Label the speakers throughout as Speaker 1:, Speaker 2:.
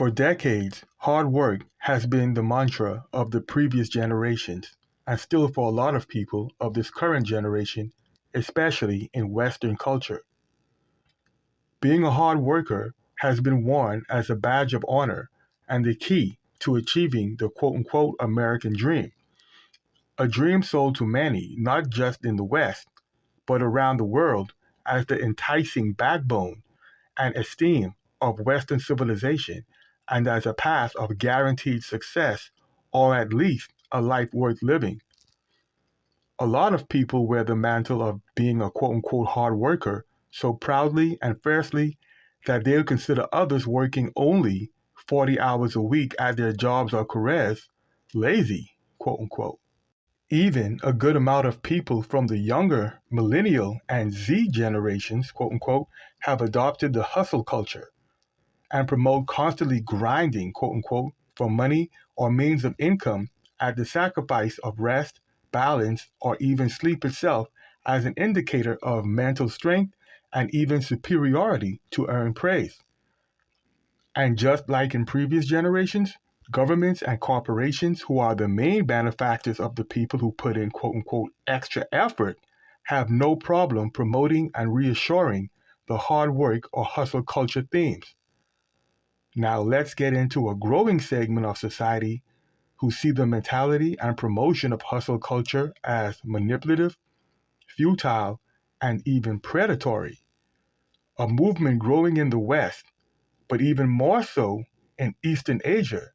Speaker 1: For decades, hard work has been the mantra of the previous generations, and still for a lot of people of this current generation, especially in Western culture. Being a hard worker has been worn as a badge of honor and the key to achieving the quote unquote American dream, a dream sold to many not just in the West, but around the world as the enticing backbone and esteem of Western civilization and as a path of guaranteed success or at least a life worth living. A lot of people wear the mantle of being a quote unquote hard worker so proudly and fiercely that they'll consider others working only 40 hours a week at their jobs or careers lazy, quote unquote. Even a good amount of people from the younger millennial and Z generations, quote unquote, have adopted the hustle culture and promote constantly grinding, quote unquote, for money or means of income at the sacrifice of rest, balance, or even sleep itself as an indicator of mental strength and even superiority to earn praise. And just like in previous generations, governments and corporations, who are the main benefactors of the people who put in quote unquote extra effort, have no problem promoting and reassuring the hard work or hustle culture themes. Now let's get into a growing segment of society who see the mentality and promotion of hustle culture as manipulative, futile, and even predatory. A movement growing in the West, but even more so in Eastern Asia,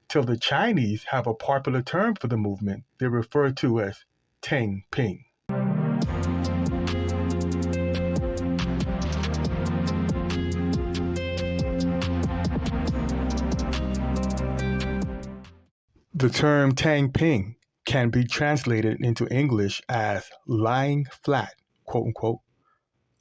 Speaker 1: till the Chinese have a popular term for the movement they refer to as Teng Ping. The term Tang Ping can be translated into English as lying flat, quote unquote.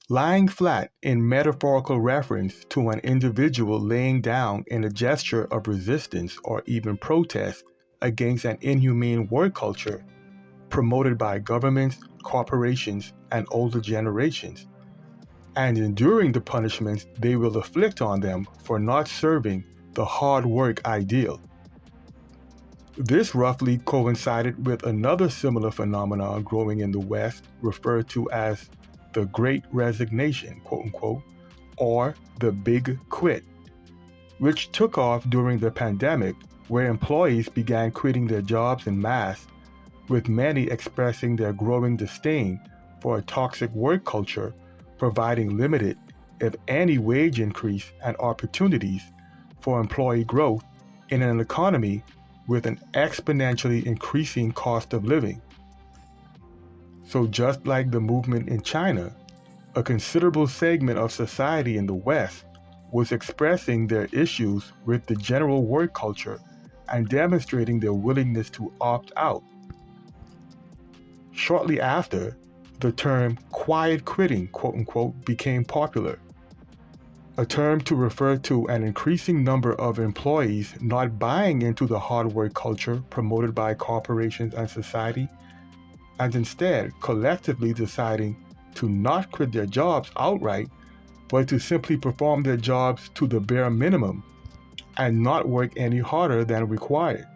Speaker 1: Lying flat in metaphorical reference to an individual laying down in a gesture of resistance or even protest against an inhumane work culture promoted by governments, corporations, and older generations, and enduring the punishments they will inflict on them for not serving the hard work ideal. This roughly coincided with another similar phenomenon growing in the West referred to as the Great Resignation, quote unquote, or the Big Quit, which took off during the pandemic, where employees began quitting their jobs en masse, with many expressing their growing disdain for a toxic work culture, providing limited, if any, wage increase and opportunities for employee growth in an economy with an exponentially increasing cost of living. So just like the movement in China, a considerable segment of society in the West was expressing their issues with the general work culture and demonstrating their willingness to opt out. Shortly after, the term quiet quitting, quote unquote, became popular, a term to refer to an increasing number of employees not buying into the hard work culture promoted by corporations and society, and instead collectively deciding to not quit their jobs outright, but to simply perform their jobs to the bare minimum and not work any harder than required,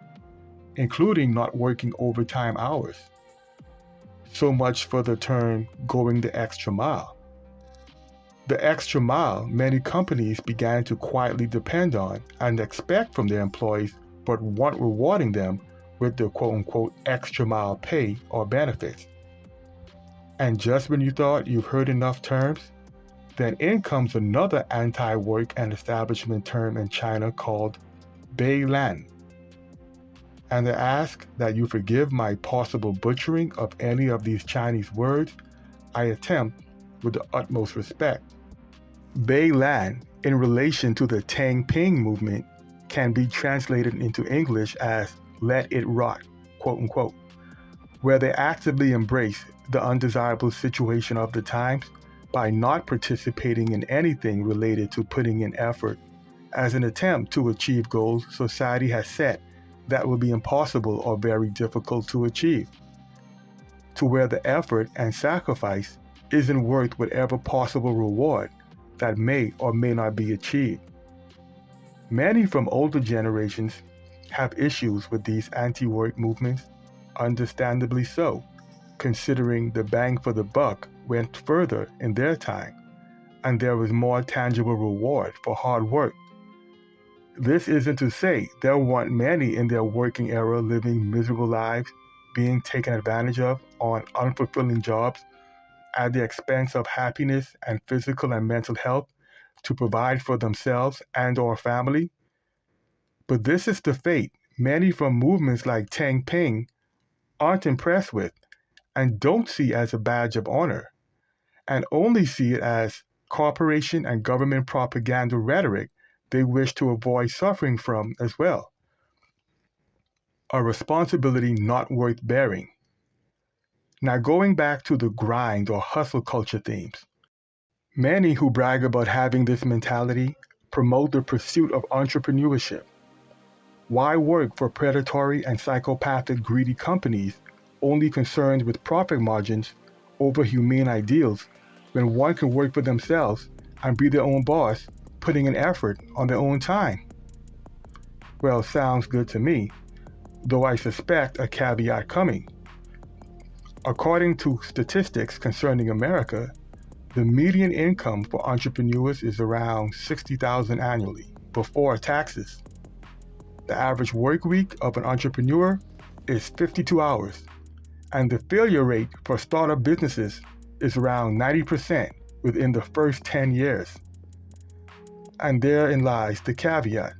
Speaker 1: including not working overtime hours. So much for the term going the extra mile. The extra mile many companies began to quietly depend on and expect from their employees, but weren't rewarding them with the quote unquote extra mile pay or benefits. And just when you thought you've heard enough terms, then in comes another anti-work and establishment term in China called Bei Lan. And I ask that you forgive my possible butchering of any of these Chinese words. I attempt with the utmost respect. Bei Lan, in relation to the Tang Ping movement, can be translated into English as let it rot, quote unquote, where they actively embrace the undesirable situation of the times by not participating in anything related to putting in effort as an attempt to achieve goals society has set that will be impossible or very difficult to achieve, to where the effort and sacrifice isn't worth whatever possible reward that may or may not be achieved. Many from older generations have issues with these anti-work movements, understandably so, considering the bang for the buck went further in their time, and there was more tangible reward for hard work. This isn't to say there weren't many in their working era living miserable lives, being taken advantage of on unfulfilling jobs at the expense of happiness and physical and mental health to provide for themselves and or family. But this is the fate many from movements like Tang Ping aren't impressed with and don't see as a badge of honor, and only see it as corporation and government propaganda rhetoric they wish to avoid suffering from as well. A responsibility not worth bearing. Now, going back to the grind or hustle culture themes, many who brag about having this mentality promote the pursuit of entrepreneurship. Why work for predatory and psychopathic greedy companies only concerned with profit margins over humane ideals when one can work for themselves and be their own boss, putting in effort on their own time? Well, sounds good to me, though I suspect a caveat coming. According to statistics concerning America, the median income for entrepreneurs is around $60,000 annually before taxes. The average work week of an entrepreneur is 52 hours, and the failure rate for startup businesses is around 90% within the first 10 years. And therein lies the caveat.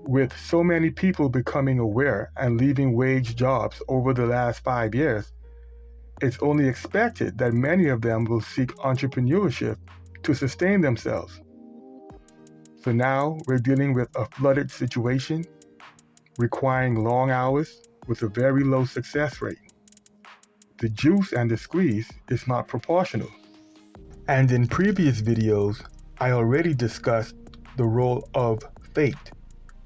Speaker 1: With so many people becoming aware and leaving wage jobs over the last 5 years, it's only expected that many of them will seek entrepreneurship to sustain themselves. So now we're dealing with a flooded situation requiring long hours with a very low success rate. The juice and the squeeze is not proportional. And in previous videos, I already discussed the role of fate,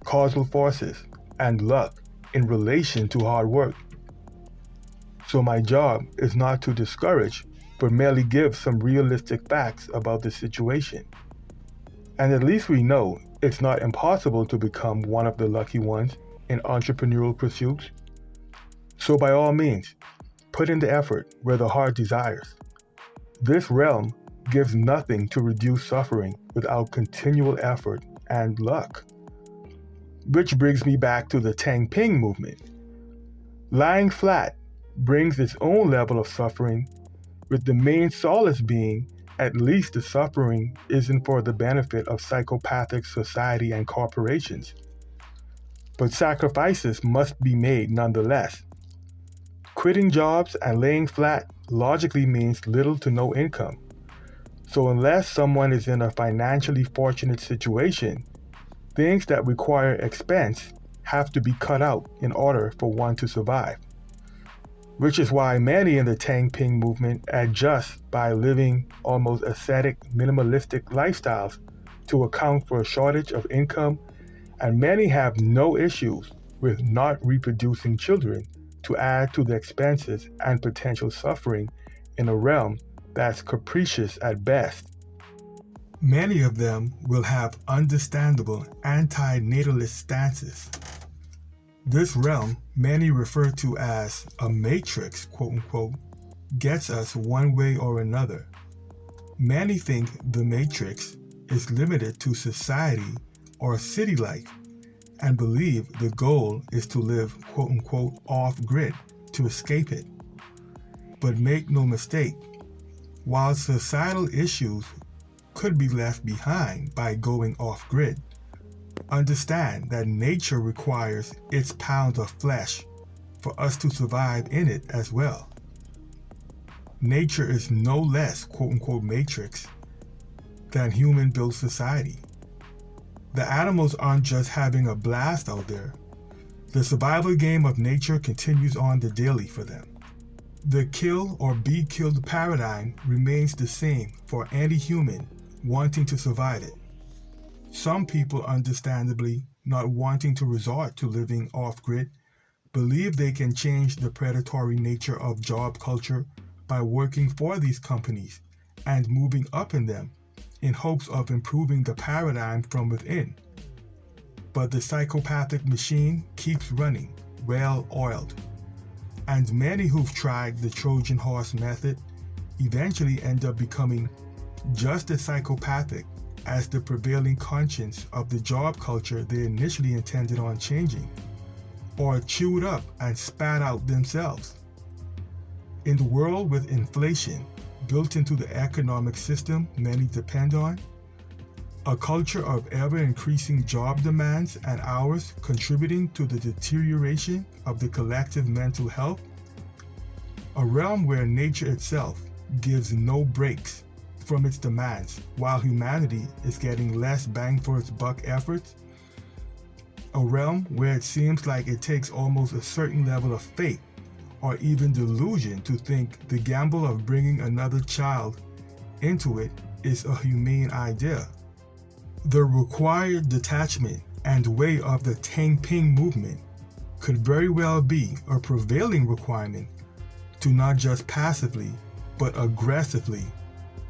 Speaker 1: causal forces, and luck in relation to hard work. So my job is not to discourage, but merely give some realistic facts about the situation. And at least we know it's not impossible to become one of the lucky ones in entrepreneurial pursuits. So by all means, put in the effort where the heart desires. This realm gives nothing to reduce suffering without continual effort and luck. Which brings me back to the Tang Ping movement. Lying flat brings its own level of suffering, with the main solace being at least the suffering isn't for the benefit of psychopathic society and corporations. But sacrifices must be made nonetheless. Quitting jobs and laying flat logically means little to no income. So unless someone is in a financially fortunate situation, things that require expense have to be cut out in order for one to survive. Which is why many in the Tang Ping movement adjust by living almost ascetic, minimalistic lifestyles to account for a shortage of income, and many have no issues with not reproducing children to add to the expenses and potential suffering in a realm that's capricious at best. Many of them will have understandable anti-natalist stances. This realm, many refer to as a matrix, quote unquote, gets us one way or another. Many think the matrix is limited to society or city life and believe the goal is to live, quote unquote, off-grid to escape it. But make no mistake, while societal issues could be left behind by going off-grid, understand that nature requires its pound of flesh for us to survive in it as well. Nature is no less, quote-unquote, matrix than human-built society. The animals aren't just having a blast out there. The survival game of nature continues on the daily for them. The kill or be killed paradigm remains the same for any human wanting to survive it. Some people, understandably not wanting to resort to living off-grid, believe they can change the predatory nature of job culture by working for these companies and moving up in them in hopes of improving the paradigm from within. But the psychopathic machine keeps running, well oiled. And many who've tried the Trojan horse method eventually end up becoming just as psychopathic as the prevailing conscience of the job culture they initially intended on changing, or chewed up and spat out themselves. In the world with inflation built into the economic system many depend on, a culture of ever-increasing job demands and hours contributing to the deterioration of the collective mental health, a realm where nature itself gives no breaks from its demands while humanity is getting less bang for its buck efforts, a realm where it seems like it takes almost a certain level of faith or even delusion to think the gamble of bringing another child into it is a humane idea. The required detachment and way of the Tangping movement could very well be a prevailing requirement to not just passively, but aggressively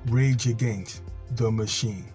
Speaker 1: rage against the machine.